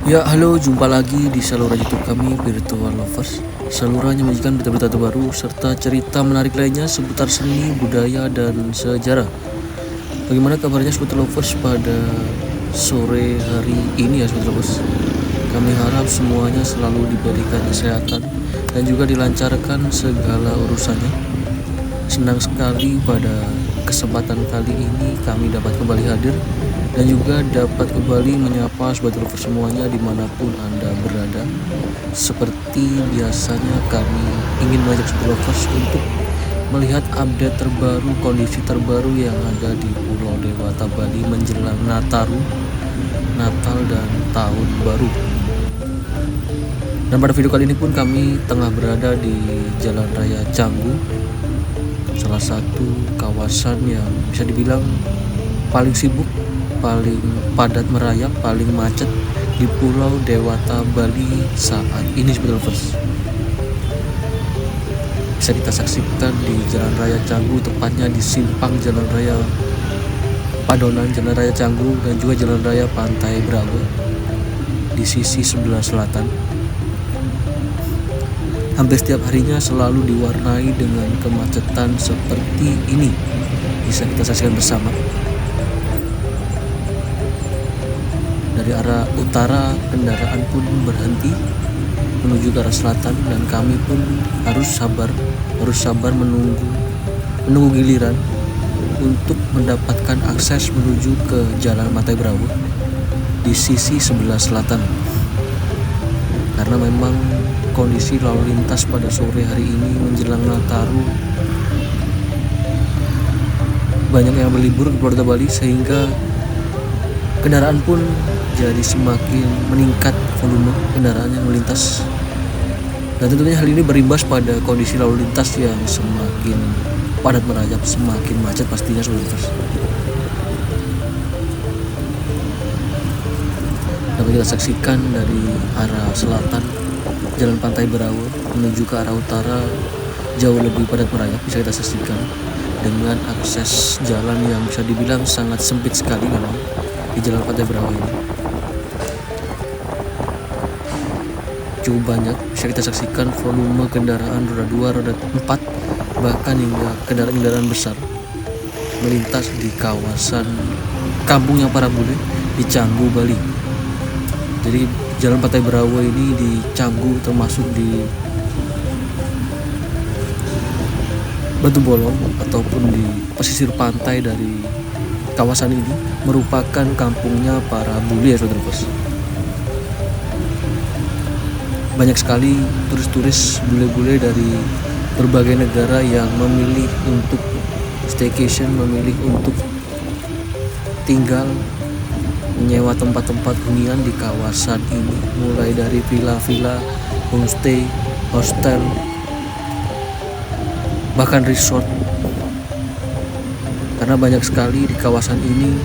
Ya, halo, jumpa lagi di saluran YouTube kami, Virtual Lovers. Saluran yang menyajikan berita-berita terbaru serta cerita menarik lainnya seputar seni, budaya, dan sejarah. Bagaimana kabarnya Sobat Lovers pada sore hari ini ya Sobat Lovers? Kami harap semuanya selalu diberikan kesehatan dan juga dilancarkan segala urusannya. Senang sekali pada kesempatan kali ini kami dapat kembali hadir dan juga dapat kembali menyapa Sobat Lovers semuanya dimanapun Anda berada. Seperti biasanya kami ingin mengajak Sobat Lovers untuk melihat update terbaru, kondisi terbaru yang ada di Pulau Dewata Bali menjelang Nataru, Natal dan Tahun Baru. Dan pada video kali ini pun kami tengah berada di Jalan Raya Canggu, salah satu kawasan yang bisa dibilang paling sibuk, paling padat merayap, paling macet di Pulau Dewata Bali saat ini Sobat Lovers. Bisa kita saksikan di Jalan Raya Canggu, tepatnya di simpang Jalan Raya Padonan, Jalan Raya Canggu, dan juga Jalan Raya Pantai Braga di sisi sebelah selatan. Hampir setiap harinya selalu diwarnai dengan kemacetan seperti ini. Bisa kita saksikan bersama. Dari arah utara kendaraan pun berhenti menuju ke arah selatan, dan kami pun harus sabar menunggu giliran untuk mendapatkan akses menuju ke Jalan Pantai Braga di sisi sebelah selatan. Karena memang kondisi lalu lintas pada sore hari ini menjelang Nataru, banyak yang berlibur ke Pulau Dewata Bali sehingga kendaraan pun jadi semakin meningkat volume kendaraan yang melintas. Dan tentunya hal ini berimbas pada kondisi lalu lintas yang semakin padat merayap, semakin macet pastinya Sobat Lovers. Dapat kita saksikan dari arah selatan Jalan Pantai Braga menuju ke arah utara jauh lebih padat merayap. Bisa kita saksikan dengan akses jalan yang bisa dibilang sangat sempit sekali memang di Jalan Pantai Braga ini. Cukup banyak bisa kita saksikan volume kendaraan roda 2, roda 4, bahkan hingga kendaraan-kendaraan besar melintas di kawasan kampungnya para bule di Canggu, Bali. Jadi Jalan Pantai Braga ini di Canggu, termasuk di Batu Bolong ataupun di pesisir pantai dari kawasan ini, merupakan kampungnya para bule ya Sobat Lovers. Banyak sekali turis-turis bule-bule dari berbagai negara yang memilih untuk staycation, memilih untuk tinggal, menyewa tempat-tempat hunian di kawasan ini, mulai dari villa-villa, homestay, hostel, bahkan resort. Karena banyak sekali di kawasan ini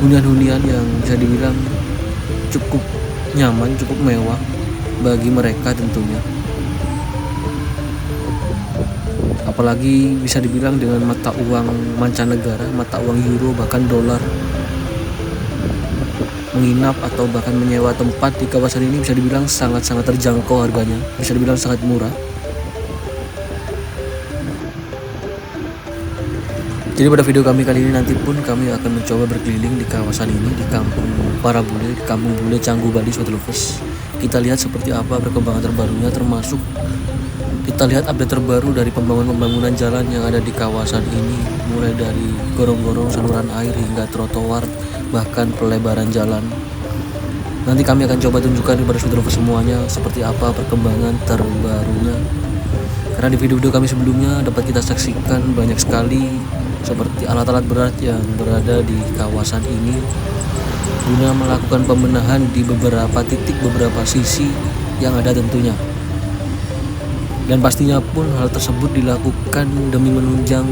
hunian-hunian yang bisa dibilang cukup nyaman, cukup mewah bagi mereka tentunya. Apalagi bisa dibilang dengan mata uang mancanegara, mata uang euro bahkan dolar, menginap atau bahkan menyewa tempat di kawasan ini bisa dibilang sangat-sangat terjangkau harganya, bisa dibilang sangat murah. Jadi pada video kami kali ini nanti pun kami akan mencoba berkeliling di kawasan ini, di kampung para bule, di kampung bule Canggu, Bali Sobat Lovers. Kita lihat seperti apa perkembangan terbarunya, termasuk kita lihat update terbaru dari pembangunan jalan yang ada di kawasan ini, mulai dari gorong-gorong, saluran air hingga trotoar, bahkan pelebaran jalan. Nanti kami akan coba tunjukkan kepada Sobat Lovers semuanya seperti apa perkembangan terbarunya. Karena di video-video kami sebelumnya dapat kita saksikan banyak sekali seperti alat-alat berat yang berada di kawasan ini guna melakukan pembenahan di beberapa titik, beberapa sisi yang ada tentunya. Dan pastinya pun hal tersebut dilakukan demi menunjang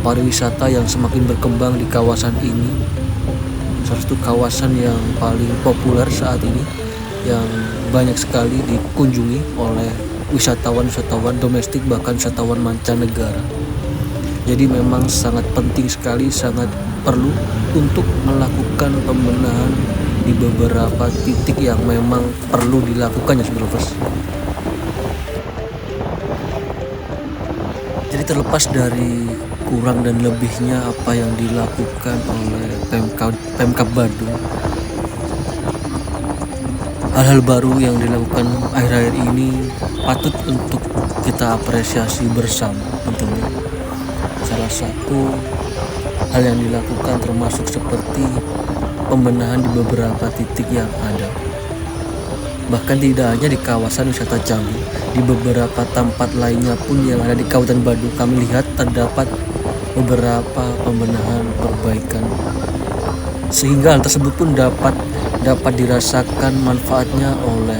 pariwisata yang semakin berkembang di kawasan ini. Salah satu kawasan yang paling populer saat ini, yang banyak sekali dikunjungi oleh wisatawan-wisatawan domestik bahkan wisatawan mancanegara. Jadi memang sangat penting sekali, sangat perlu untuk melakukan pembenahan di beberapa titik yang memang perlu dilakukan ya Sobat Lovers. Jadi terlepas dari kurang dan lebihnya apa yang dilakukan oleh Pemkab Badung, hal-hal baru yang dilakukan akhir-akhir ini patut untuk kita apresiasi bersama tentunya. Salah satu hal yang dilakukan termasuk seperti pembenahan di beberapa titik yang ada. Bahkan tidak hanya di kawasan wisata Canggu, di beberapa tempat lainnya pun yang ada di Kabupaten Badung kami lihat terdapat beberapa pembenahan perbaikan, sehingga hal tersebut pun dapat dirasakan manfaatnya oleh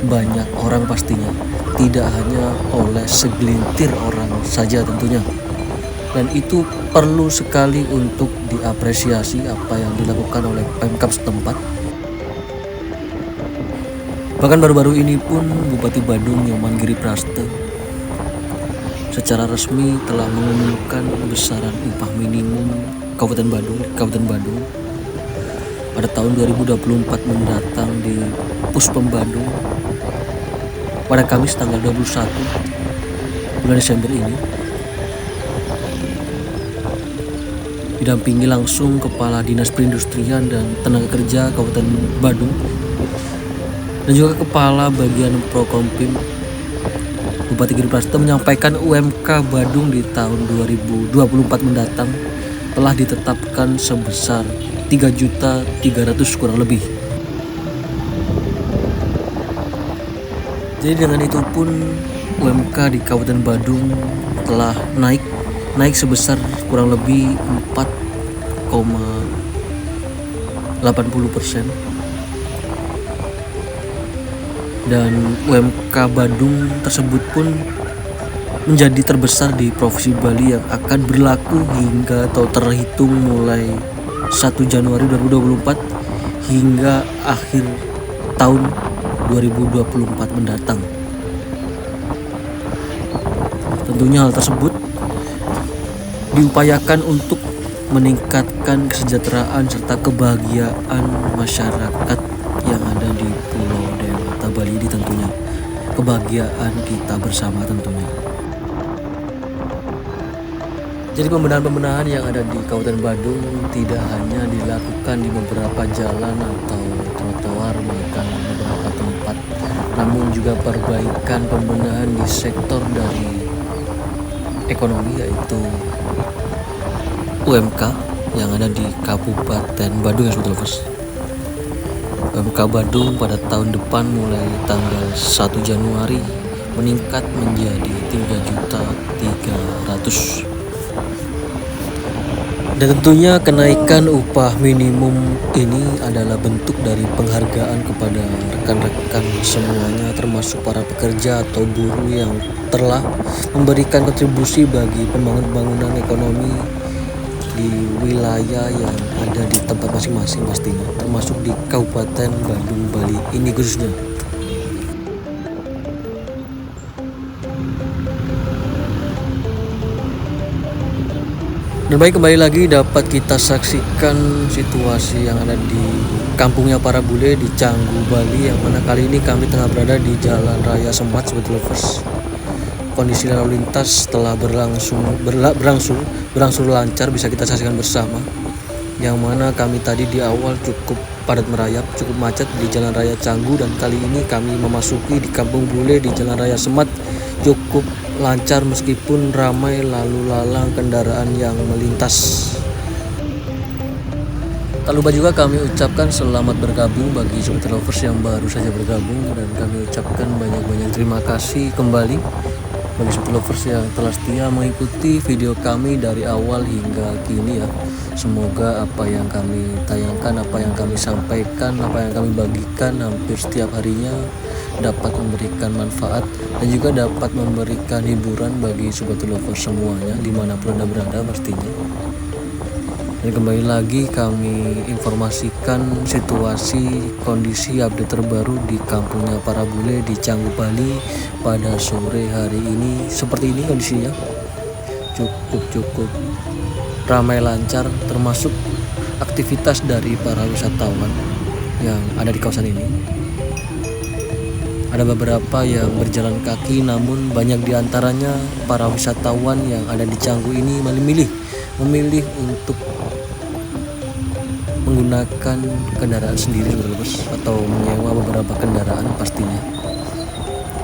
banyak orang pastinya, tidak hanya oleh segelintir orang saja tentunya. Dan itu perlu sekali untuk diapresiasi apa yang dilakukan oleh Pemkab setempat. Bahkan baru-baru ini pun Bupati Badung Nyoman Giri Praste secara resmi telah mengumumkan besaran upah minimum Kabupaten Badung pada tahun 2024 mendatang di Puspem Badung pada Kamis tanggal 21 bulan Desember ini, didampingi langsung Kepala Dinas Perindustrian dan Tenaga Kerja Kabupaten Badung dan juga Kepala Bagian Prokompim. Bupati Giri Praste menyampaikan UMK Badung di tahun 2024 mendatang telah ditetapkan sebesar 3.300.000 kurang lebih. Jadi dengan itu pun UMK di Kabupaten Badung telah naik sebesar kurang lebih 4,80%. Dan UMK Badung tersebut pun menjadi terbesar di Provinsi Bali yang akan berlaku hingga atau terhitung mulai 1 Januari 2024 hingga akhir tahun 2024 mendatang. Tentunya hal tersebut diupayakan untuk meningkatkan kesejahteraan serta kebahagiaan masyarakat yang ada di Pulau Dewata Bali ini tentunya. Kebahagiaan kita bersama tentunya. Jadi pembenahan yang ada di Kabupaten Badung tidak hanya dilakukan di beberapa jalan atau trotoar, bahkan beberapa tempat, namun juga perbaikan pembenahan di sektor dari ekonomi, yaitu UMK yang ada di Kabupaten Badung ya Sobat Lovers. UMK Badung pada tahun depan mulai tanggal 1 Januari meningkat menjadi 3.300.000. Dan tentunya kenaikan upah minimum ini adalah bentuk dari penghargaan kepada rekan-rekan semuanya, termasuk para pekerja atau buruh yang telah memberikan kontribusi bagi pembangunan ekonomi di wilayah yang ada di tempat masing-masing pastinya, termasuk di Kabupaten Badung Bali ini khususnya. Dan baik, kembali lagi dapat kita saksikan situasi yang ada di kampungnya para bule di Canggu, Bali, yang mana kali ini kami tengah berada di Jalan Raya Semat Sobat Lovers. Kondisi lalu lintas telah berangsur lancar, bisa kita saksikan bersama. Yang mana kami tadi di awal cukup padat merayap, cukup macet di Jalan Raya Canggu, dan kali ini kami memasuki di Kampung Bule di Jalan Raya Semat cukup lancar meskipun ramai lalu lalang kendaraan yang melintas. Tak lupa juga kami ucapkan selamat bergabung bagi Sobat Lovers yang baru saja bergabung, dan kami ucapkan banyak-banyak terima kasih kembali bagi Sobat Lovers yang telah setia mengikuti video kami dari awal hingga kini ya. Semoga apa yang kami tayangkan, apa yang kami sampaikan, apa yang kami bagikan hampir setiap harinya dapat memberikan manfaat dan juga dapat memberikan hiburan bagi Sobat Lovers semuanya dimanapun Anda berada pastinya. Dan kembali lagi kami informasikan situasi kondisi update terbaru di kampungnya para bule di Canggu, Bali pada sore hari ini. Seperti ini kondisinya, cukup ramai lancar, termasuk aktivitas dari para wisatawan yang ada di kawasan ini. Ada beberapa yang berjalan kaki, namun banyak diantaranya para wisatawan yang ada di Canggu ini memilih untuk menggunakan kendaraan sendiri atau menyewa beberapa kendaraan pastinya.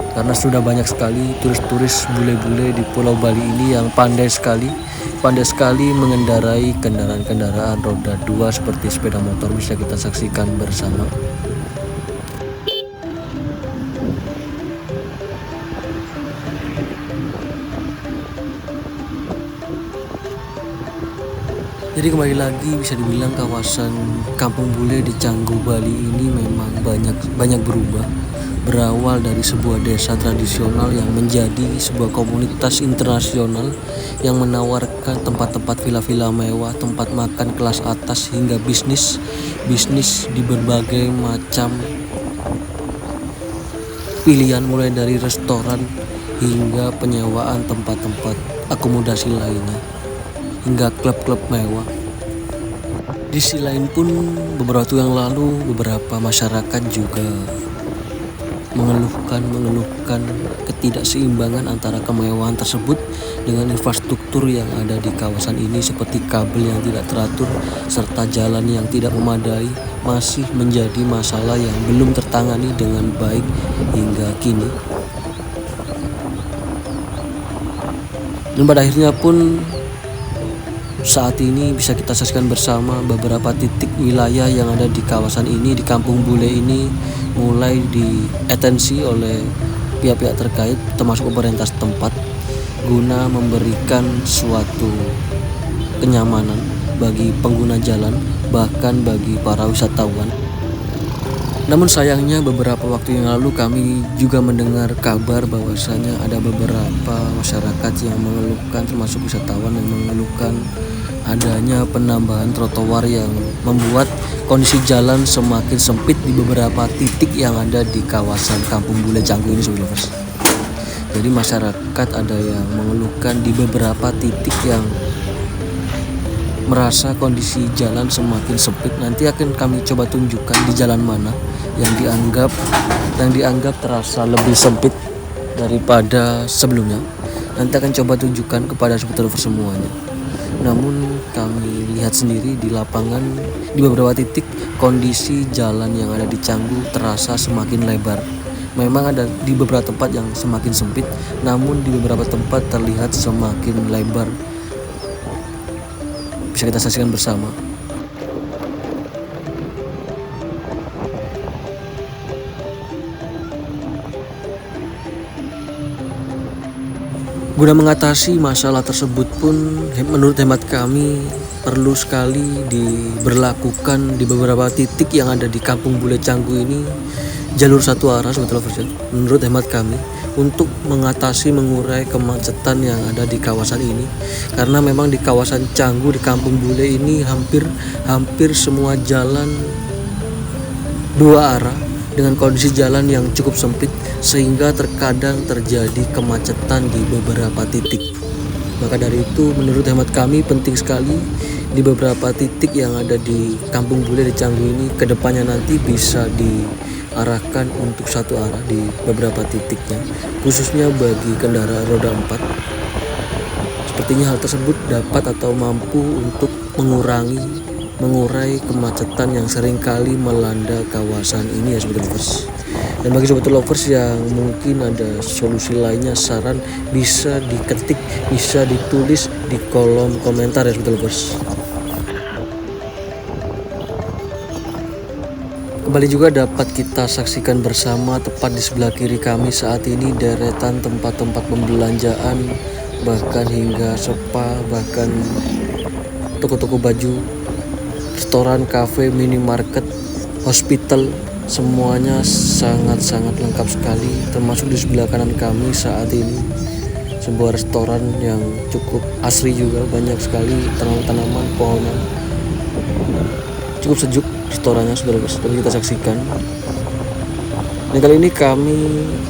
Karena sudah banyak sekali turis-turis bule-bule di Pulau Bali ini yang pandai sekali mengendarai kendaraan-kendaraan roda 2 seperti sepeda motor, bisa kita saksikan bersama. Jadi kembali lagi, bisa dibilang kawasan Kampung Bule di Canggu, Bali ini memang banyak berubah. Berawal dari sebuah desa tradisional yang menjadi sebuah komunitas internasional yang menawarkan tempat-tempat villa-villa mewah, tempat makan kelas atas, hingga bisnis di berbagai macam pilihan, mulai dari restoran hingga penyewaan tempat-tempat akomodasi lainnya, hingga klub-klub mewah. Di sisi lain pun, beberapa waktu yang lalu beberapa masyarakat juga mengeluhkan ketidakseimbangan antara kemewahan tersebut dengan infrastruktur yang ada di kawasan ini, seperti kabel yang tidak teratur serta jalan yang tidak memadai, masih menjadi masalah yang belum tertangani dengan baik hingga kini. Dan pada akhirnya pun saat ini bisa kita saksikan bersama beberapa titik wilayah yang ada di kawasan ini, di Kampung Bule ini, mulai diatensi oleh pihak-pihak terkait termasuk pemerintah setempat guna memberikan suatu kenyamanan bagi pengguna jalan, bahkan bagi para wisatawan. Namun sayangnya beberapa waktu yang lalu kami juga mendengar kabar bahwasanya ada beberapa masyarakat yang mengeluhkan, termasuk wisatawan yang mengeluhkan adanya penambahan trotoar yang membuat kondisi jalan semakin sempit di beberapa titik yang ada di kawasan Kampung Bule Canggu ini, Sobat Lovers. Jadi masyarakat ada yang mengeluhkan di beberapa titik yang merasa kondisi jalan semakin sempit. Nanti akan kami coba tunjukkan di jalan mana yang dianggap terasa lebih sempit daripada sebelumnya. Nanti akan coba tunjukkan kepada Sobat Lovers semuanya. Namun kami lihat sendiri di lapangan, di beberapa titik kondisi jalan yang ada di Canggu terasa semakin lebar. Memang ada di beberapa tempat yang semakin sempit, namun di beberapa tempat terlihat semakin lebar. Bisa kita saksikan bersama. Guna mengatasi masalah tersebut pun, menurut hemat kami perlu sekali diberlakukan di beberapa titik yang ada di Kampung Bule Canggu ini jalur satu arah, Sobat Lovers, menurut hemat kami, untuk mengurai kemacetan yang ada di kawasan ini. Karena memang di kawasan Canggu, di Kampung Bule ini hampir semua jalan dua arah dengan kondisi jalan yang cukup sempit, sehingga terkadang terjadi kemacetan di beberapa titik. Maka dari itu menurut hemat kami penting sekali di beberapa titik yang ada di Kampung Bule di Canggu ini kedepannya nanti bisa diarahkan untuk satu arah di beberapa titiknya, khususnya bagi kendaraan roda 4. Sepertinya hal tersebut dapat atau mampu untuk mengurai kemacetan yang seringkali melanda kawasan ini, ya Sobat Lovers. Dan bagi Sobat Lovers yang mungkin ada solusi lainnya, saran, bisa diketik, bisa ditulis di kolom komentar, ya Sobat Lovers. Kembali juga dapat kita saksikan bersama tepat di sebelah kiri kami saat ini deretan tempat-tempat pembelanjaan, bahkan hingga spa, bahkan toko-toko baju, restoran, kafe, minimarket, hospital, semuanya sangat-sangat lengkap sekali. Termasuk di sebelah kanan kami saat ini sebuah restoran yang cukup asri juga, banyak sekali tanaman-tanaman, pohonan, cukup sejuk restorannya, sudah kita saksikan. Dan kali ini kami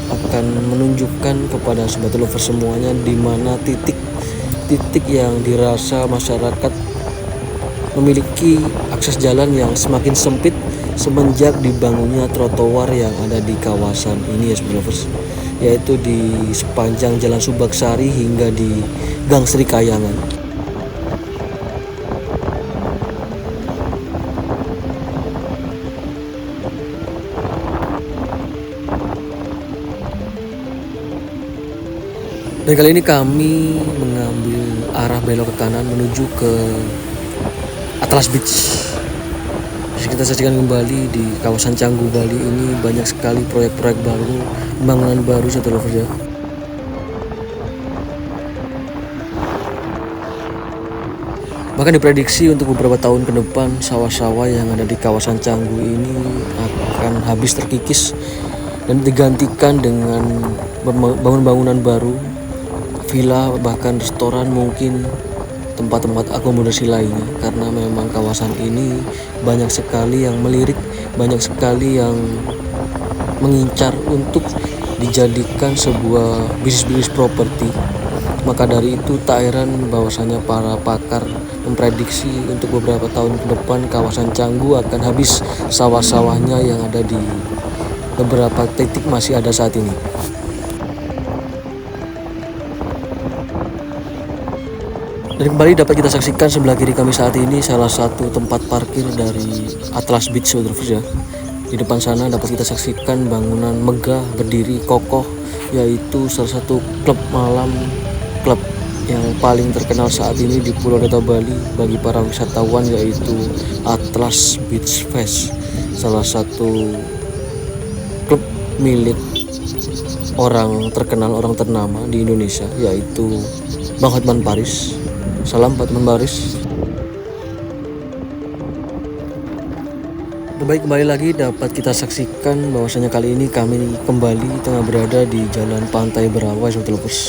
akan menunjukkan kepada Sobat Lovers semuanya di mana titik yang dirasa masyarakat memiliki akses jalan yang semakin sempit, semenjak dibangunnya trotoar yang ada di kawasan ini ya Sobat Lovers, yaitu di sepanjang Jalan Subaksari hingga di Gang Sri Kayangan. Dan kali ini kami mengambil arah belok ke kanan menuju ke Atlas Beach. Bisa kita saksikan kembali di kawasan Canggu Bali ini banyak sekali proyek-proyek baru, pembangunan baru Sobat Lovers ya. Bahkan diprediksi untuk beberapa tahun ke depan sawah-sawah yang ada di kawasan Canggu ini akan habis terkikis dan digantikan dengan bangunan-bangunan baru, villa, bahkan restoran, mungkin tempat-tempat akomodasi lainnya, karena memang kawasan ini banyak sekali yang melirik, banyak sekali yang mengincar untuk dijadikan sebuah bisnis properti. Maka dari itu tak heran bahwasanya para pakar memprediksi untuk beberapa tahun ke depan kawasan Canggu akan habis sawah-sawahnya yang ada di beberapa titik masih ada saat ini. Dan kembali dapat kita saksikan sebelah kiri kami saat ini salah satu tempat parkir dari Atlas Beach Sobat Lovers ya. Di depan sana dapat kita saksikan bangunan megah berdiri kokoh, yaitu salah satu klub malam, klub yang paling terkenal saat ini di Pulau Dewata Bali bagi para wisatawan, yaitu Atlas Beach Fest, salah satu klub milik orang terkenal, orang ternama di Indonesia, yaitu Bang Hotman Paris. Salam Pak teman Baris. Baik, kembali lagi dapat kita saksikan bahwasanya kali ini kami kembali tengah berada di Jalan Pantai Berawai Sobat Lovers.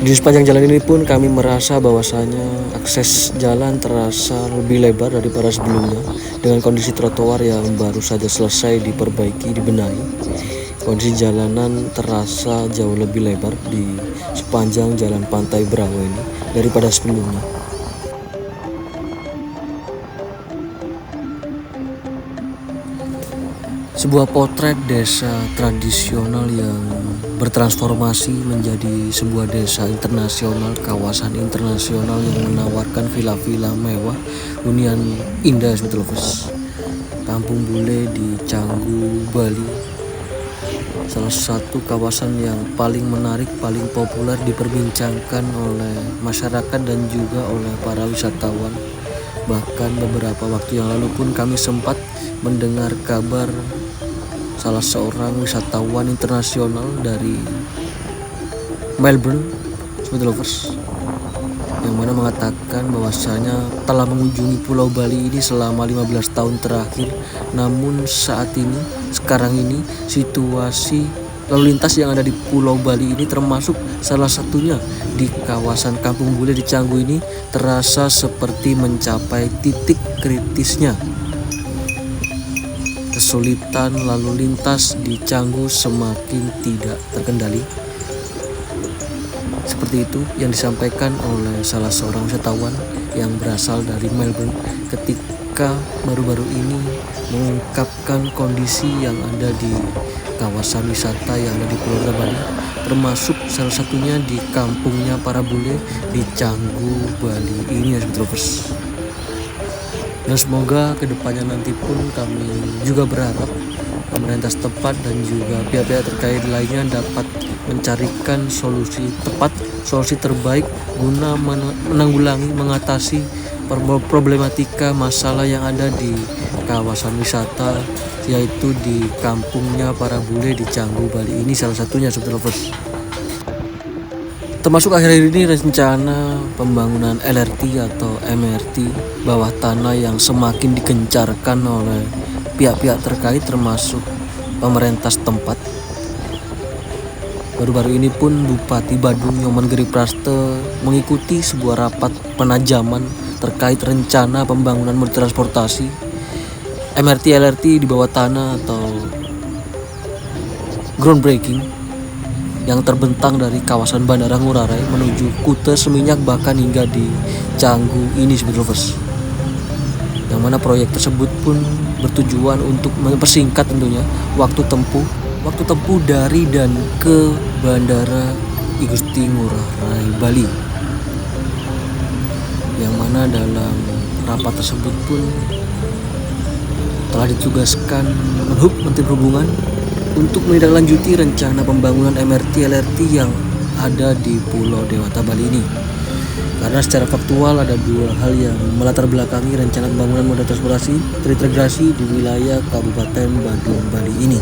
Di sepanjang jalan ini pun kami merasa bahwasanya akses jalan terasa lebih lebar daripada sebelumnya, dengan kondisi trotoar yang baru saja selesai diperbaiki, dibenahi. Kondisi jalanan terasa jauh lebih lebar di sepanjang Jalan Pantai Berawai ini daripada sebelumnya. Sebuah potret desa tradisional yang bertransformasi menjadi sebuah desa internasional, kawasan internasional yang menawarkan villa-villa mewah, hunian indah Sobat Lovers. Kampung Bule di Canggu, Bali, salah satu kawasan yang paling menarik, paling populer diperbincangkan oleh masyarakat dan juga oleh para wisatawan. Bahkan beberapa waktu yang lalu pun kami sempat mendengar kabar salah seorang wisatawan internasional dari Melbourne, Sobat Lovers, yang mana mengatakan bahwasanya telah mengunjungi Pulau Bali ini selama 15 tahun terakhir. Namun saat ini, sekarang ini, situasi lalu lintas yang ada di Pulau Bali ini, termasuk salah satunya di kawasan Kampung Bule di Canggu ini, terasa seperti mencapai titik kritisnya. Kesulitan lalu lintas di Canggu semakin tidak terkendali. Seperti itu yang disampaikan oleh salah seorang wisatawan yang berasal dari Melbourne ketika baru-baru ini mengungkapkan kondisi yang ada di kawasan wisata yang ada di Pulau Dewata Bali, termasuk salah satunya di kampungnya para bule di Canggu Bali ini ya Sobat Lovers. Dan semoga kedepannya nanti pun kami juga berharap pemerintah setempat dan juga pihak-pihak terkait lainnya dapat mencarikan solusi tepat, solusi terbaik guna menanggulangi, mengatasi problematika masalah yang ada di kawasan wisata, yaitu di kampungnya para bule di Canggu Bali ini salah satunya Sobat Lovers. Termasuk akhir-akhir ini rencana pembangunan LRT atau MRT bawah tanah yang semakin digencarkan oleh pihak-pihak terkait termasuk pemerintah setempat. Baru-baru ini pun Bupati Badung Nyoman Geripraste mengikuti sebuah rapat penajaman terkait rencana pembangunan multitransportasi MRT LRT di bawah tanah atau groundbreaking yang terbentang dari kawasan Bandara Ngurah Rai menuju Kuta, Seminyak, bahkan hingga di Canggu ini Sobat Lovers. yang mana proyek tersebut pun bertujuan untuk mempersingkat tentunya waktu tempuh dari dan ke Bandara I Gusti Ngurah Rai Bali, yang mana dalam rapat tersebut pun telah ditugaskan Menhub Menteri Perhubungan untuk menindaklanjuti rencana pembangunan MRT LRT yang ada di Pulau Dewata Bali ini. Karena secara faktual ada dua hal yang melatar belakangi rencana pembangunan moda transportasi terintegrasi di wilayah Kabupaten Badung Bali ini.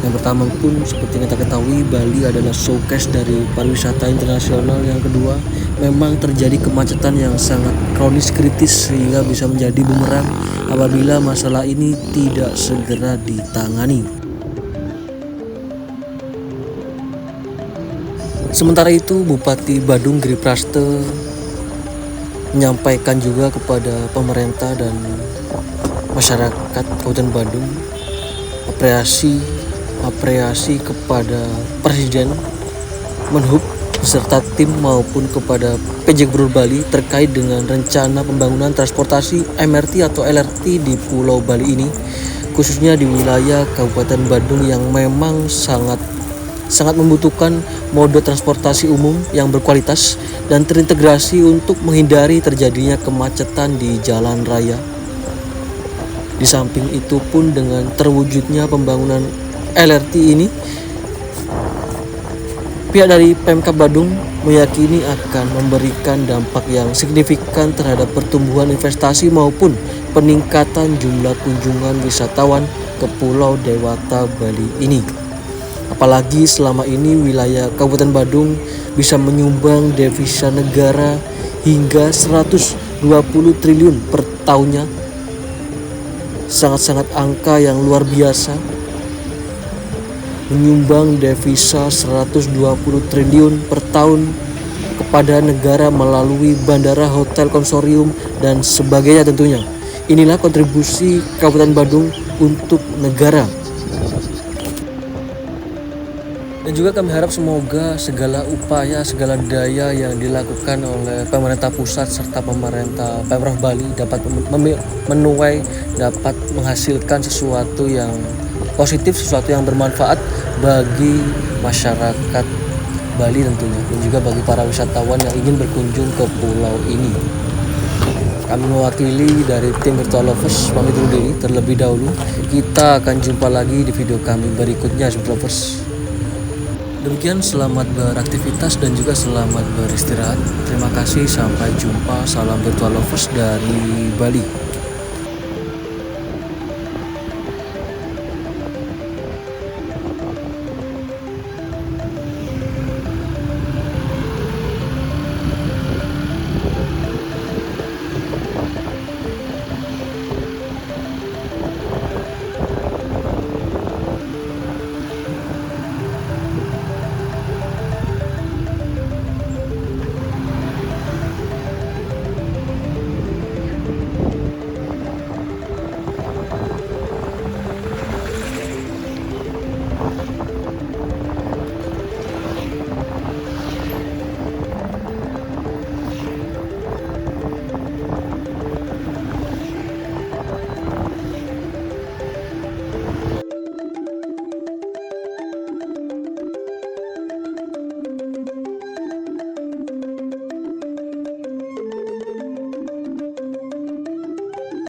Yang pertama pun seperti yang kita ketahui, Bali adalah showcase dari pariwisata internasional. Yang kedua, memang terjadi kemacetan yang sangat kronis kritis sehingga bisa menjadi bumerang apabila masalah ini tidak segera ditangani. Sementara itu, Bupati Badung Giri Praste menyampaikan juga kepada pemerintah dan masyarakat Kabupaten Badung apresiasi kepada Presiden, Menhub beserta tim maupun kepada PJ Gubernur Bali terkait dengan rencana pembangunan transportasi MRT atau LRT di Pulau Bali ini, khususnya di wilayah Kabupaten Badung yang memang sangat membutuhkan mode transportasi umum yang berkualitas dan terintegrasi untuk menghindari terjadinya kemacetan di jalan raya. Di samping itu pun dengan terwujudnya pembangunan LRT ini, pihak dari Pemkab Badung meyakini akan memberikan dampak yang signifikan terhadap pertumbuhan investasi maupun peningkatan jumlah kunjungan wisatawan ke Pulau Dewata Bali ini. Apalagi selama ini wilayah Kabupaten Badung bisa menyumbang devisa negara hingga 120 triliun per tahunnya. Sangat-sangat angka yang luar biasa. Menyumbang devisa 120 triliun per tahun kepada negara melalui bandara, hotel, konsorium, dan sebagainya tentunya. Inilah kontribusi Kabupaten Badung untuk negara. Dan juga kami harap semoga segala upaya, segala daya yang dilakukan oleh pemerintah pusat serta pemerintah Pemprov Bali dapat menuai, dapat menghasilkan sesuatu yang positif, sesuatu yang bermanfaat bagi masyarakat Bali tentunya, dan juga bagi para wisatawan yang ingin berkunjung ke pulau ini. Kami mewakili dari tim Virtual Lovers pamit undur diri terlebih dahulu. Kita akan jumpa lagi di video kami berikutnya, Virtual Lovers. Demikian, selamat beraktivitas dan juga selamat beristirahat. Terima kasih, sampai jumpa. Salam Virtual Lovers dari Bali.